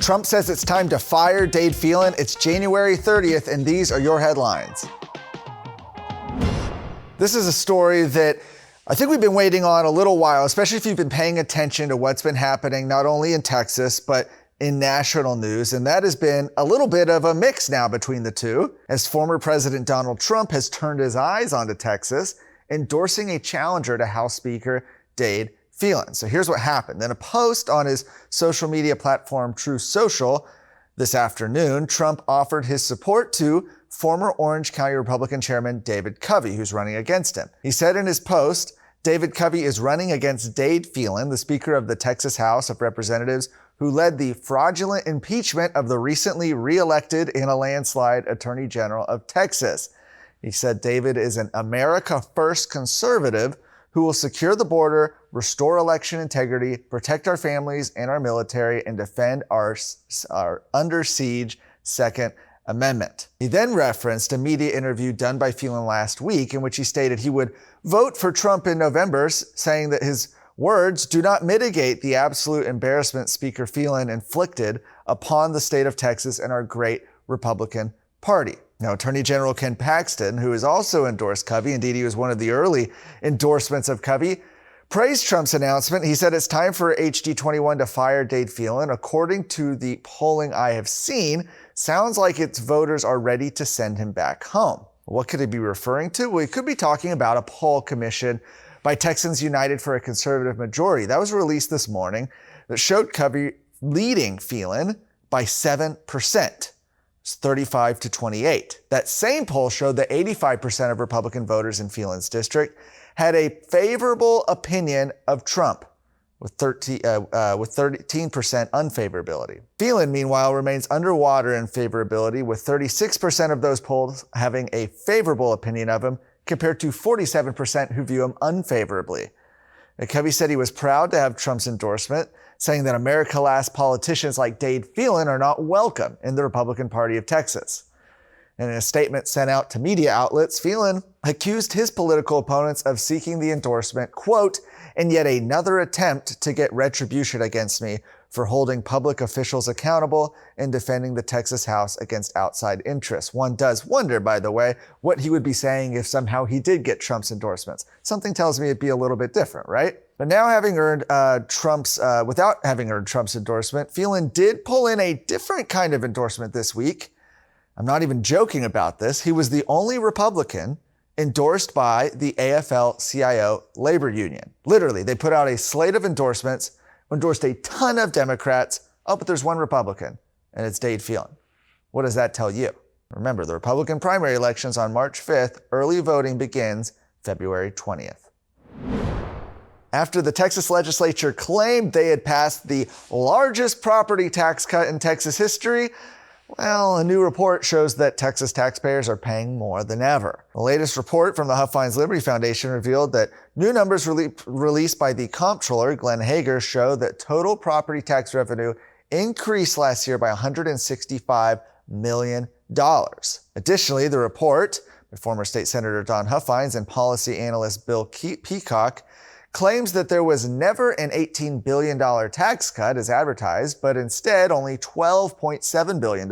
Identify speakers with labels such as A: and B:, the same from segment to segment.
A: Trump says it's time to fire Dade Phelan. It's January 30th, and these are your headlines. This is a story that I think we've been waiting on a little while, especially if you've been paying attention to what's been happening, not only in Texas, but in national news. And that has been a little bit of a mix now between the two, as former President Donald Trump has turned his eyes onto Texas, endorsing a challenger to House Speaker Dade Phelan. So here's what happened. In a post on his social media platform, Truth Social, this afternoon, Trump offered his support to former Orange County Republican Chairman David Covey, who's running against him. He said in his post, David Covey is running against Dade Phelan, the Speaker of the Texas House of Representatives, who led the fraudulent impeachment of the recently re-elected in a landslide Attorney General of Texas. He said David is an America First conservative who will secure the border, restore election integrity, protect our families and our military, and defend our under siege Second Amendment. He then referenced a media interview done by Phelan last week in which he stated he would vote for Trump in November, saying that his words do not mitigate the absolute embarrassment Speaker Phelan inflicted upon the state of Texas and our great Republican Party. Now, Attorney General Ken Paxton, who has also endorsed Covey, indeed he was one of the early endorsements of Covey, praised Trump's announcement. He said it's time for HD21 to fire Dade Phelan. According to the polling I have seen, sounds like its voters are ready to send him back home. What could he be referring to? Well, he could be talking about a poll commissioned by Texans United for a Conservative Majority. That was released this morning that showed Covey leading Phelan by 7%. It's 35 to 28. That same poll showed that 85% of Republican voters in Phelan's district had a favorable opinion of Trump, with 13% unfavorability. Phelan, meanwhile, remains underwater in favorability, with 36% of those polled having a favorable opinion of him, compared to 47% who view him unfavorably. Covey said he was proud to have Trump's endorsement, saying that America Last politicians like Dade Phelan are not welcome in the Republican Party of Texas. And in a statement sent out to media outlets, Phelan accused his political opponents of seeking the endorsement, quote, "in yet another attempt to get retribution against me for holding public officials accountable and defending the Texas House against outside interests." One does wonder, by the way, what he would be saying if somehow he did get Trump's endorsements. Something tells me it'd be a little bit different, right? But now without having earned Trump's endorsement, Phelan did pull in a different kind of endorsement this week. I'm not even joking about this. He was the only Republican endorsed by the AFL-CIO labor union. Literally, they put out a slate of endorsements, endorsed a ton of Democrats. Oh, but there's one Republican, and it's Dade Phelan. What does that tell you? Remember, the Republican primary elections on March 5th, early voting begins February 20th. After the Texas legislature claimed they had passed the largest property tax cut in Texas history, well, a new report shows that Texas taxpayers are paying more than ever. The latest report from the Huff Fines Liberty Foundation revealed that new numbers released by the comptroller, Glenn Hager, show that total property tax revenue increased last year by $165 million. Additionally, the report by former State Senator Don Huffines and policy analyst Bill Peacock claims that there was never an $18 billion tax cut as advertised, but instead only $12.7 billion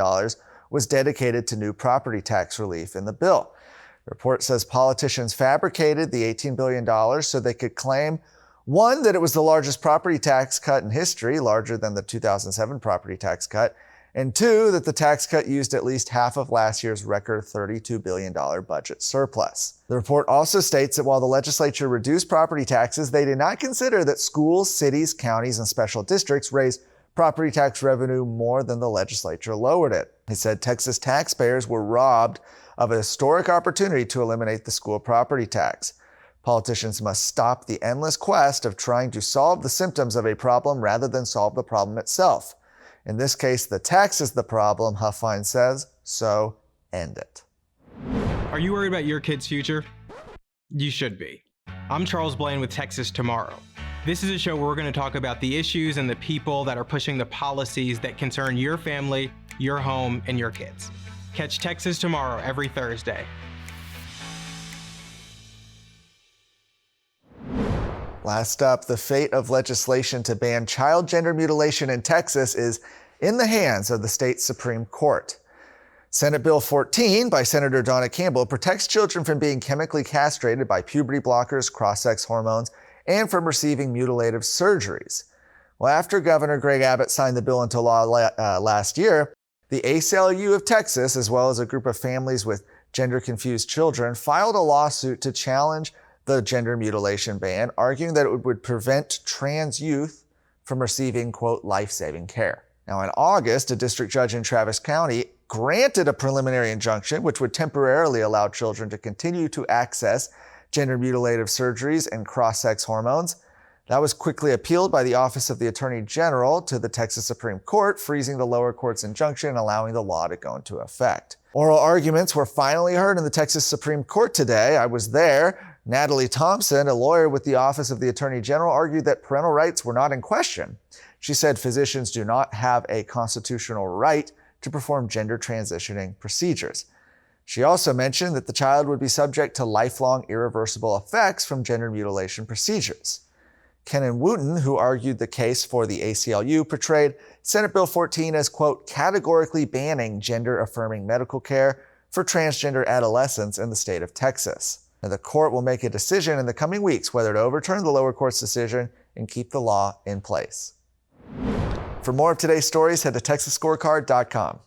A: was dedicated to new property tax relief in the bill. The report says politicians fabricated the $18 billion so they could claim, one, that it was the largest property tax cut in history, larger than the 2007 property tax cut, and two, that the tax cut used at least half of last year's record $32 billion budget surplus. The report also states that while the legislature reduced property taxes, they did not consider that schools, cities, counties, and special districts raised property tax revenue more than the legislature lowered it. He said Texas taxpayers were robbed of a historic opportunity to eliminate the school property tax. Politicians must stop the endless quest of trying to solve the symptoms of a problem rather than solve the problem itself. In this case, the tax is the problem, Huffine says, so end it.
B: Are you worried about your kid's future? You should be. I'm Charles Blaine with Texas Tomorrow. This is a show where we're going to talk about the issues and the people that are pushing the policies that concern your family, your home, and your kids. Catch Texas Tomorrow every Thursday.
A: Last up, the fate of legislation to ban child gender mutilation in Texas is in the hands of the state Supreme Court. Senate Bill 14 by Senator Donna Campbell protects children from being chemically castrated by puberty blockers, cross-sex hormones, and from receiving mutilative surgeries. Well, after Governor Greg Abbott signed the bill into law last year, the ACLU of Texas, as well as a group of families with gender-confused children, filed a lawsuit to challenge the gender mutilation ban, arguing that it would prevent trans youth from receiving, quote, life-saving care. Now, in August, a district judge in Travis County granted a preliminary injunction which would temporarily allow children to continue to access gender mutilative surgeries and cross-sex hormones. That was quickly appealed by the Office of the Attorney General to the Texas Supreme Court, freezing the lower court's injunction and allowing the law to go into effect. Oral arguments were finally heard in the Texas Supreme Court today. I was there. Natalie Thompson, a lawyer with the Office of the Attorney General, argued that parental rights were not in question. She said physicians do not have a constitutional right to perform gender transitioning procedures. She also mentioned that the child would be subject to lifelong irreversible effects from gender mutilation procedures. Kenan Wooten, who argued the case for the ACLU, portrayed Senate Bill 14 as, quote, categorically banning gender-affirming medical care for transgender adolescents in the state of Texas. Now, the court will make a decision in the coming weeks whether to overturn the lower court's decision and keep the law in place. For more of today's stories, head to TexasScorecard.com.